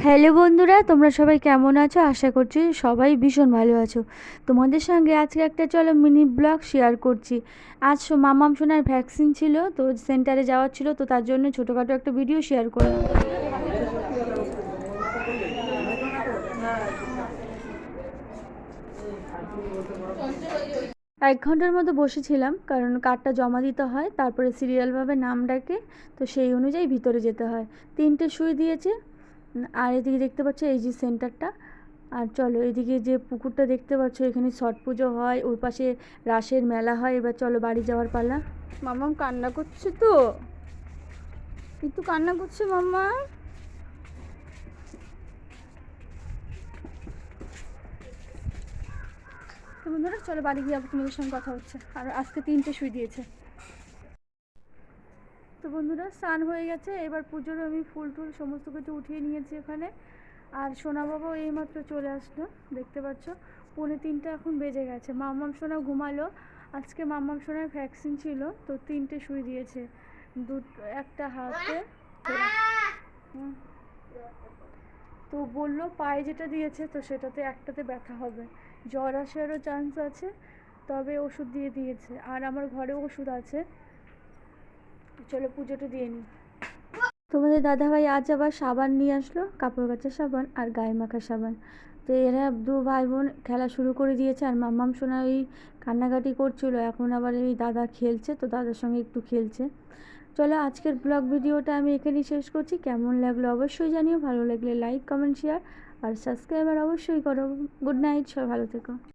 Hello বন্ধুরা, তোমরা সবাই কেমন আছো? আশা করছি সবাই ভীষণ ভালো আছো। তোমাদের সঙ্গে আজকে একটা চলো মিনি ব্লগ শেয়ার করছি। আজ মামাম সোনার ভ্যাকসিন ছিল, তো সেন্টারে যাওয়ার ছিল, তো তার জন্য ছোটোখাটো একটা ভিডিও শেয়ার করলাম। 1 ঘন্টার মতো বসেছিলাম, কারণ কার্ডটা জমা দিতে হয়, তারপরে সিরিয়ালভাবে নাম ডাকে, তো সেই অনুযায়ী ভিতরে যেতে হয়। 3টে সুই দিয়েছে। আর এদিকে দেখতে পাচ্ছ এই যে সেন্টারটা। আর চলো এদিকে যে পুকুরটা দেখতে পাচ্ছ, এখানে ছট পুজো হয়, ওর পাশে রাসের মেলা হয়। এবার চলো বাড়ি যাওয়ার পালা। মামাম কান্না করছে, তো একটু কান্না করছে মাম্মা। তো বন্ধুরা চলো বাড়ি গিয়ে আবার তোমাদের সঙ্গে কথা হচ্ছে। আর আজকে 3টে সুই দিয়েছে। তো বন্ধুরা স্নান হয়ে গেছে, এবার পুজোর আমি ফুল টুল সমস্ত কিছু উঠিয়ে নিয়েছি এখানে। আর সোনা বাবাও এইমাত্র চলে আসলো, দেখতে পাচ্ছ 2:45 এখন বেজে গেছে। মাম্মাম সোনা ঘুমালো। আজকে মাম্মাম সোনার ভ্যাকসিন ছিল, তো 3টে সুই দিয়েছে, একটা হাতে। তো বললো পায়ে যেটা দিয়েছে, তো সেটাতে একটাতে ব্যথা হবে, জ্বর আসারও চান্স আছে, তবে ওষুধ দিয়ে দিয়েছে। আর আমার ঘরেও ওষুধ আছে, চলো পুজোটা দিয়ে নিই। তোমাদের দাদাভাই আজ আবার সাবান নিয়ে আসলো, কাপড় কাচার সাবান আর গায়ে মাখার সাবান। তো এরা দু ভাই বোন খেলা শুরু করে দিয়েছে। আর মাম্মাম সোনা ওই কান্নাকাটি করছিল, এখন আবার এই দাদা খেলছে, তো দাদার সঙ্গে একটু খেলছে। চলো আজকের ব্লগ ভিডিওটা আমি এখানেই শেষ করছি। কেমন লাগলো অবশ্যই জানিও, ভালো লাগলে লাইক কমেন্ট শেয়ার আর সাবস্ক্রাইবার অবশ্যই করো। গুড নাইট, সবাই ভালো থেকো।